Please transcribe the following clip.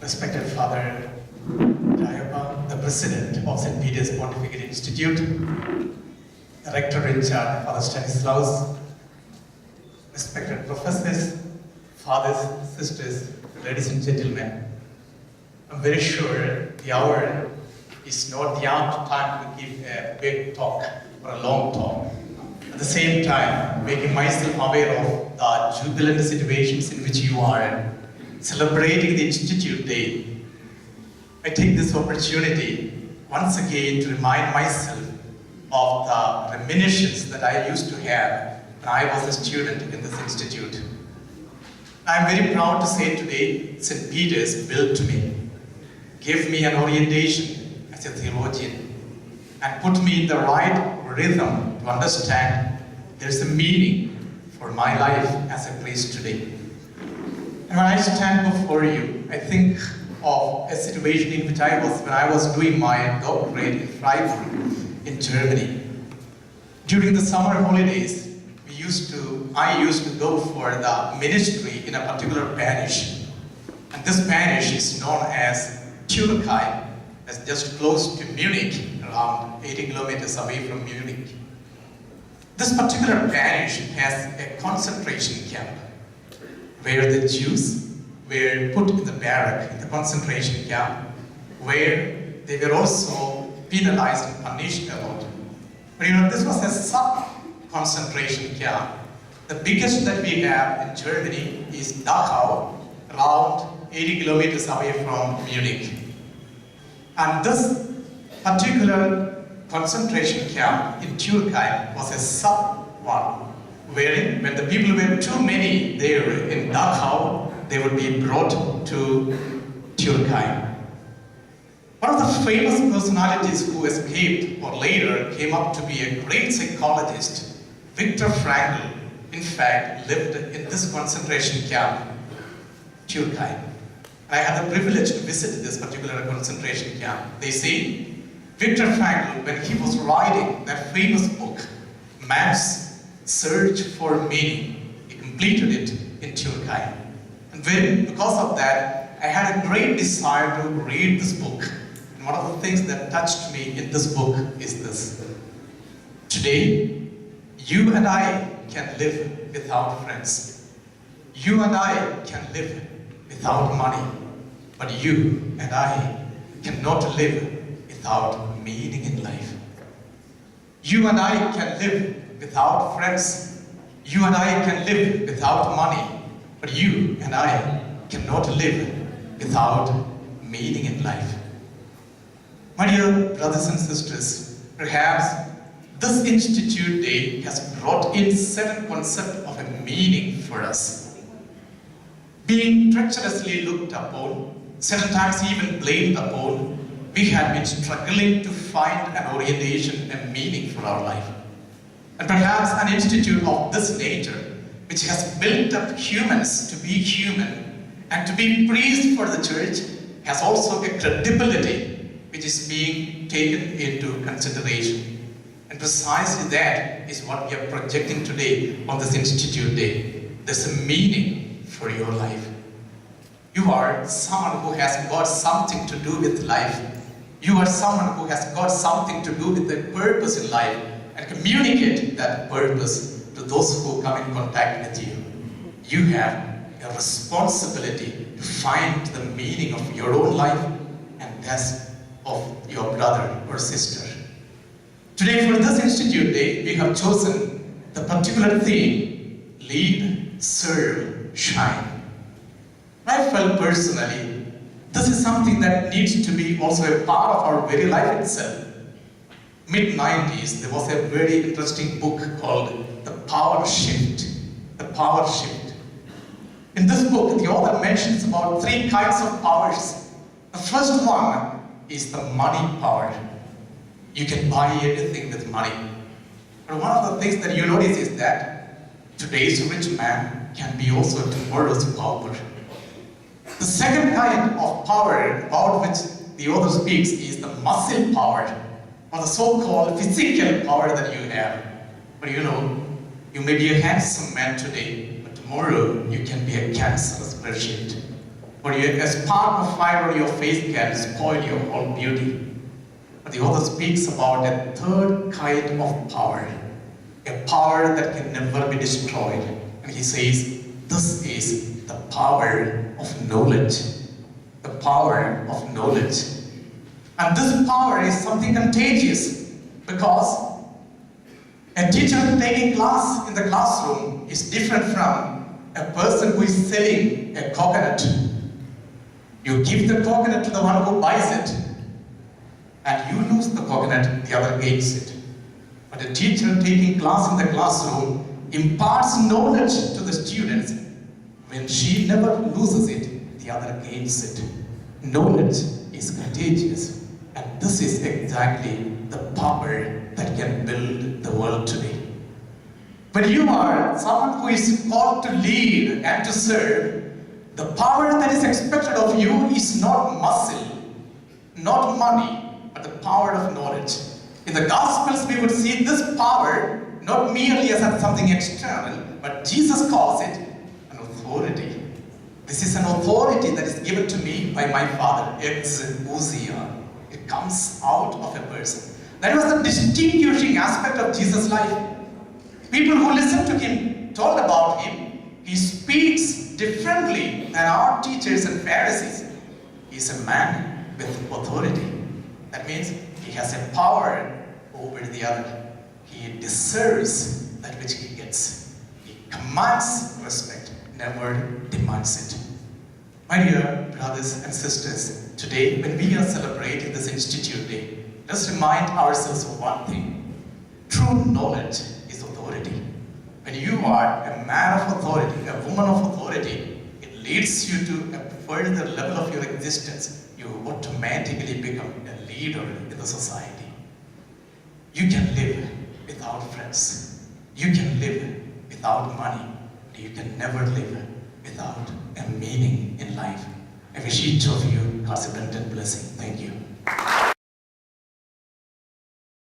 Respected Father Jayappa, the President of St.Peter's Pontifical Institute, the Rector in charge, Father Stanislaus, respected professors, fathers, sisters, ladies and gentlemen, I'm very sure the hour is not the time to give a big talk or a long talk. At the same time, making myself aware of the jubilant situations in which you are celebrating the Institute Day, I take this opportunity once again to remind myself of the reminiscence that I used to have when I was a student in this institute. I'm very proud to say today, St. Peter's built me, gave me an orientation as a theologian, and put me in the right rhythm to understand there's a meaning for my life as a priest today. And when I stand before you, I think of a situation in which I was when I was doing my doctorate in Freiburg in Germany. During the summer holidays, I used to go for the ministry in a particular parish. And this parish is known as Türkei, that's just close to Munich, around 80 kilometers away from Munich. This particular parish has a concentration camp where the Jews were put in the barrack, in the concentration camp, where they were also penalized and punished a lot. But this was a sub-concentration camp. The biggest that we have in Germany is Dachau, around 80 kilometers away from Munich. And this particular concentration camp in Türkei was a sub-one, wherein when the people were too many there in Dachau, they would be brought to Türkei. One of the famous personalities who escaped or later came up to be a great psychologist, Viktor Frankl, in fact, lived in this concentration camp, Türkei. I had the privilege to visit this particular concentration camp. They say, Viktor Frankl, when he was writing that famous book, Man's Search for Meaning, he completed it in Türkei. And because of that, I had a great desire to read this book. And one of the things that touched me in this book is this. Today, you and I can live without friends. You and I can live without money. But you and I cannot live without meaning in life. You and I can live without friends. You and I can live without money. But you and I cannot live without meaning in life. My dear brothers and sisters, perhaps this Institute Day has brought in certain concept of a meaning for us. Being treacherously looked upon, certain times even blamed upon, we have been struggling to find an orientation and meaning for our life. And perhaps an institute of this nature, which has built up humans to be human and to be priests for the church, has also a credibility which is being taken into consideration. And precisely that is what we are projecting today on this Institute Day. There's a meaning for your life. You are someone who has got something to do with life. You are someone who has got something to do with the purpose in life and communicate that purpose to those who come in contact with you. You have a responsibility to find the meaning of your own life and that of your brother or sister. Today for this Institute Day, we have chosen the particular theme, Lead, Serve, Shine. I felt personally, this is something that needs to be also a part of our very life itself. Mid-90s, there was a very interesting book called The Power Shift. The Power Shift. In this book, the author mentions about 3 kinds of powers. The first one is the money power. You can buy anything with money. But one of the things that you notice is that today's rich man can be also tomorrow's pauper. The second kind of power about which the author speaks is the muscle power, or the so-called physical power that you have. But you may be a handsome man today, but tomorrow you can be a cancerous patient. or a spark of fire on your face can spoil your whole beauty. But the author speaks about a third kind of power, a power that can never be destroyed. And he says, this is the power of knowledge. The power of knowledge. And this power is something contagious, because a teacher taking class in the classroom is different from a person who is selling a coconut. You give the coconut to the one who buys it, and you lose the coconut, the other gains it. But a teacher taking class in the classroom imparts knowledge to the students. When she never loses it, the other gains it. Knowledge is contagious, and this is exactly the power that can build the world today. When you are someone who is called to lead and to serve, the power that is expected of you is not muscle, not money, but the power of knowledge. In the Gospels, we would see this power not merely as something external, but Jesus calls it an authority. This is an authority that is given to me by my Father, exousia. It comes out of a person. That was the distinguishing aspect of Jesus' life. People who listened to him told about him, he speaks differently than our teachers and Pharisees. He is a man with authority. That means he has a power over the other. He deserves that which he gets. He commands respect, never demands it. My dear brothers and sisters, today when we are celebrating this Institute Day, let's remind ourselves of one thing. True knowledge is authority. When you are a man of authority, a woman of authority, it leads you to a further level of your existence. You automatically become a leader in the society. You can live without friends. You can live without money. But you can never live without a meaning in life. I wish each of you God's abundant blessing. Thank you.